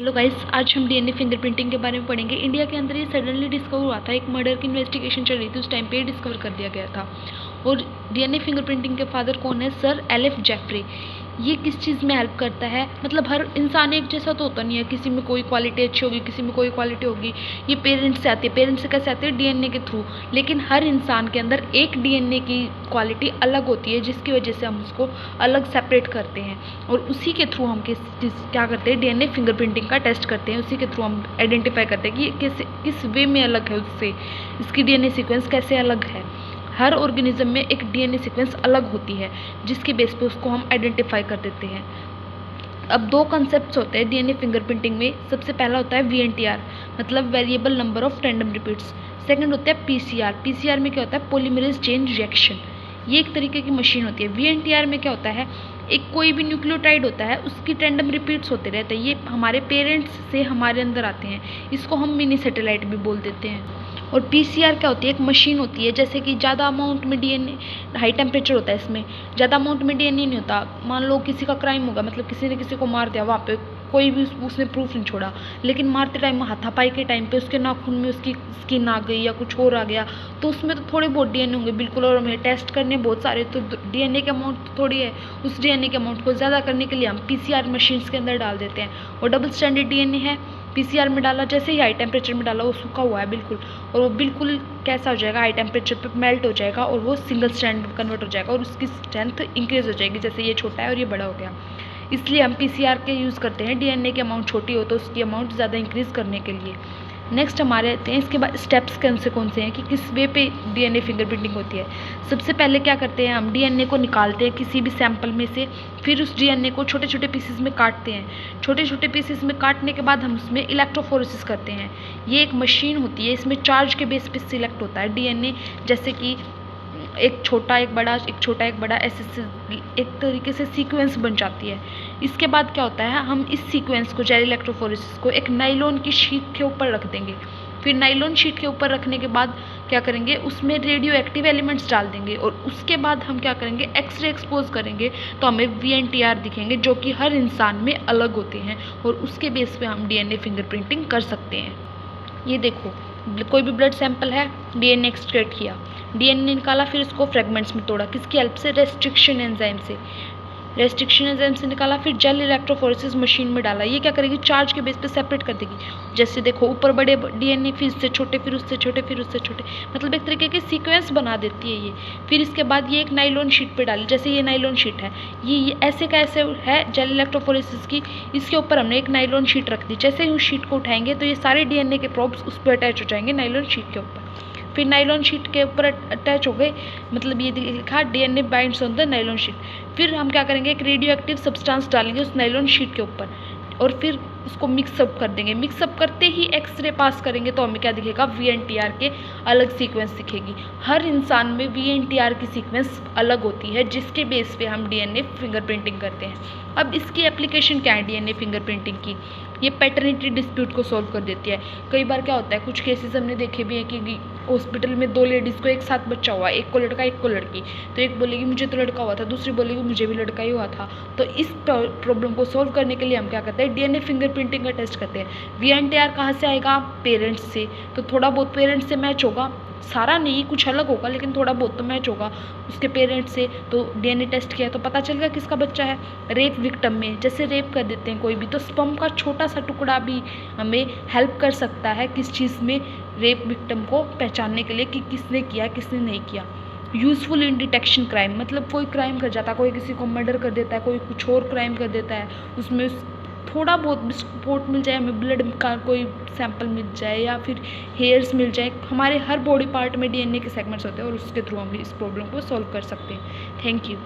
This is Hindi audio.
हेलो गाइस, आज हम डीएनए फिंगरप्रिंटिंग के बारे में पढ़ेंगे। इंडिया के अंदर ये सडनली डिस्कवर हुआ था। एक मर्डर की इन्वेस्टिगेशन चल रही थी, उस टाइम पे ये डिस्कवर कर दिया गया था। और डीएनए फिंगरप्रिंटिंग के फादर कौन है? सर एल.एफ. जेफरी। ये किस चीज़ में हेल्प करता है? मतलब हर इंसान एक जैसा तो होता नहीं है, किसी में कोई क्वालिटी अच्छी होगी, किसी में कोई क्वालिटी होगी। ये पेरेंट्स से आती है। पेरेंट्स से कैसे आती है? डीएनए के थ्रू। लेकिन हर इंसान के अंदर एक डीएनए की क्वालिटी अलग होती है, जिसकी वजह से हम उसको अलग सेपरेट करते हैं। और उसी के थ्रू हम क्या करते हैं? डीएनए फिंगरप्रिंटिंग का टेस्ट करते हैं। उसी के थ्रू हम आइडेंटिफाई करते हैं कि किस वे में अलग है उससे, इसकी डीएनए सीक्वेंस कैसे अलग है। हर ऑर्गेनिज्म में एक डीएनए सीक्वेंस अलग होती है, जिसके बेस पे उसको हम आइडेंटिफाई कर देते हैं। अब दो कॉन्सेप्ट्स होते हैं डीएनए फिंगरप्रिंटिंग में। सबसे पहला होता है वीएनटीआर, मतलब variable number of random repeats. Second होता है पीसीआर। पीसीआर में क्या होता है? Polymerase chain reaction. ये एक तरीके की मशीन होती है। वीएनटीआर में क्या होता है? एक कोई भी न्यूक्लियोटाइड होता है, उसकी रैंडम रिपीट्स होते रहते हैं। ये हमारे पेरेंट्स से हमारे अंदर आते हैं। इसको हम मिनी सैटेलाइट भी बोल देते हैं। और पीसीआर क्या होती है? एक मशीन होती है, जैसे कि ज़्यादा अमाउंट में डीएनए, हाई टेम्परेचर होता है इसमें, ज़्यादा अमाउंट में डीएनए नहीं होता। मान लो किसी का क्राइम होगा, मतलब किसी ने किसी को मार दिया, वहाँ पे कोई भी उसने प्रूफ नहीं छोड़ा, लेकिन मारते टाइम, हाथापाई के टाइम पे उसके नाखून में उसकी स्किन आ गई या कुछ और आ गया, तो उसमें तो थोड़े बहुत डीएनए होंगे बिल्कुल। और हमें टेस्ट करने बहुत सारे, तो डीएनए के अमाउंट तो थोड़ी है। उस डीएनए के अमाउंट को ज़्यादा करने के लिए हम पीसीआर मशीन्स के अंदर डाल देते हैं। और डबल स्टैंडर्ड डीएनए है, पीसीआर में डाला, जैसे ही हाई टेम्परेचर में डाला, वो सूखा हुआ है बिल्कुल, और वो बिल्कुल कैसा हो जाएगा? हाई टेम्परेचर पे मेल्ट हो जाएगा और वो सिंगल स्ट्रैंड में कन्वर्ट हो जाएगा और उसकी स्ट्रेंथ इंक्रीज हो जाएगी। जैसे ये छोटा है और ये बड़ा हो गया, इसलिए हम पीसीआर के यूज़ करते हैं। डीएनए की अमाउंट छोटी हो तो उसकी अमाउंट ज़्यादा इंक्रीज़ करने के लिए। नेक्स्ट हमारे आते हैं इसके बाद स्टेप्स कौन से हैं कि किस वे पे डीएनए फिंगरप्रिंटिंग होती है। सबसे पहले क्या करते हैं? हम डीएनए को निकालते हैं किसी भी सैंपल में से, फिर उस डीएनए को छोटे छोटे पीसेस में काटते हैं। छोटे छोटे पीसेस में काटने के बाद हम उसमें इलेक्ट्रोफोरेसिस करते हैं। ये एक मशीन होती है, इसमें चार्ज के बेस पे सिलेक्ट होता है डीएनए, जैसे कि एक छोटा एक बड़ा, एक छोटा एक बड़ा, ऐसे एक तरीके से सीक्वेंस बन जाती है। इसके बाद क्या होता है? हम इस सीक्वेंस को, जेल इलेक्ट्रोफोरेसिस को, एक नाइलॉन की शीट के ऊपर रख देंगे। फिर नाइलॉन शीट के ऊपर रखने के बाद क्या करेंगे? उसमें रेडियो एक्टिव एलिमेंट्स डाल देंगे और उसके बाद हम क्या करेंगे? एक्सरे एक्सपोज करेंगे, तो हमें वीएनटीआर दिखेंगे, जो कि हर इंसान में अलग होते हैं। और उसके बेस पे हम डीएनए फिंगरप्रिंटिंग कर सकते हैं। ये देखो, कोई भी ब्लड सैंपल है, डीएनए एक्सट्रैक्ट किया, डीएनए निकाला, फिर उसको फ्रेगमेंट्स में तोड़ा, किसकी हेल्प से? रेस्ट्रिक्शन एंजाइम से। रेस्ट्रिक्शन एंजाइम से निकाला, फिर जेल इलेक्ट्रोफोरेसिस मशीन में डाला। ये क्या करेगी? चार्ज के बेस पे सेपरेट कर देगी। जैसे देखो, ऊपर बड़े डीएनए, फिर उससे छोटे, फिर उससे छोटे, फिर उससे छोटे, मतलब एक तरीके की सीक्वेंस बना देती है ये। फिर इसके बाद ये एक नाइलॉन शीट पे डाली, जैसे ये नाइलॉन शीट है, ये ऐसे का ऐसे है जेल इलेक्ट्रोफोरेसिस की। इसके ऊपर हमने एक नाइलॉन शीट रख दी। जैसे ही उस शीट को उठाएंगे तो ये सारे डीएनए के प्रोब्स उस पर अटैच हो जाएंगे नाइलॉन शीट के ऊपर। फिर नाइलॉन शीट के ऊपर अटैच हो गए, मतलब ये लिखा DNA binds on the nylon sheet. फिर हम क्या करेंगे? एक रेडियो एक्टिव सब्सटेंस डालेंगे उस नाइलॉन शीट के ऊपर और फिर उसको मिक्सअप कर देंगे। मिक्सअप करते ही एक्सरे पास करेंगे तो हमें क्या दिखेगा? वीएनटीआर के अलग सीक्वेंस दिखेगी। हर इंसान में वीएनटीआर की सीक्वेंस अलग होती है, जिसके बेस पे हम डीएनए फिंगरप्रिंटिंग करते हैं। अब इसकी एप्लीकेशन क्या है डीएनए फिंगरप्रिंटिंग की? ये पैटर्निटी डिस्प्यूट को सॉल्व कर देती है। कई बार क्या होता है, कुछ केसेस हमने देखे भी हैं कि हॉस्पिटल में दो लेडीज़ को एक साथ बच्चा हुआ, एक को लड़का एक को लड़की, तो एक बोलेगी मुझे तो लड़का हुआ था, दूसरी बोलेगी मुझे भी लड़का ही हुआ था। तो इस प्रॉब्लम को सॉल्व करने के लिए हम क्या करते हैं? डीएनए फिंगरप्रिंटिंग का टेस्ट करते हैं। वीएनटीआर कहाँ से आएगा? पेरेंट्स से। तो थोड़ा बहुत पेरेंट्स से मैच होगा, सारा नहीं, कुछ अलग होगा, लेकिन थोड़ा बहुत तो मैच होगा उसके पेरेंट्स से। तो डीएनए टेस्ट किया तो पता चल गया किसका बच्चा है। रेप विक्टिम में, जैसे रेप कर देते हैं कोई भी, तो स्पर्म का छोटा सा टुकड़ा भी हमें हेल्प कर सकता है किस चीज़ में? रेप विक्टिम को पहचानने के लिए कि किसने किया किसने नहीं किया। यूज़फुल इन डिटेक्शन क्राइम, मतलब कोई क्राइम कर जाता है, कोई किसी को मर्डर कर देता है, कोई कुछ और क्राइम कर देता है, उसमें थोड़ा बहुत भी सपोर्ट मिल जाए, हमें ब्लड का कोई सैंपल मिल जाए या फिर हेयर्स मिल जाए। हमारे हर बॉडी पार्ट में डीएनए के सेगमेंट्स होते हैं और उसके थ्रू हम इस प्रॉब्लम को सॉल्व कर सकते हैं। Thank you.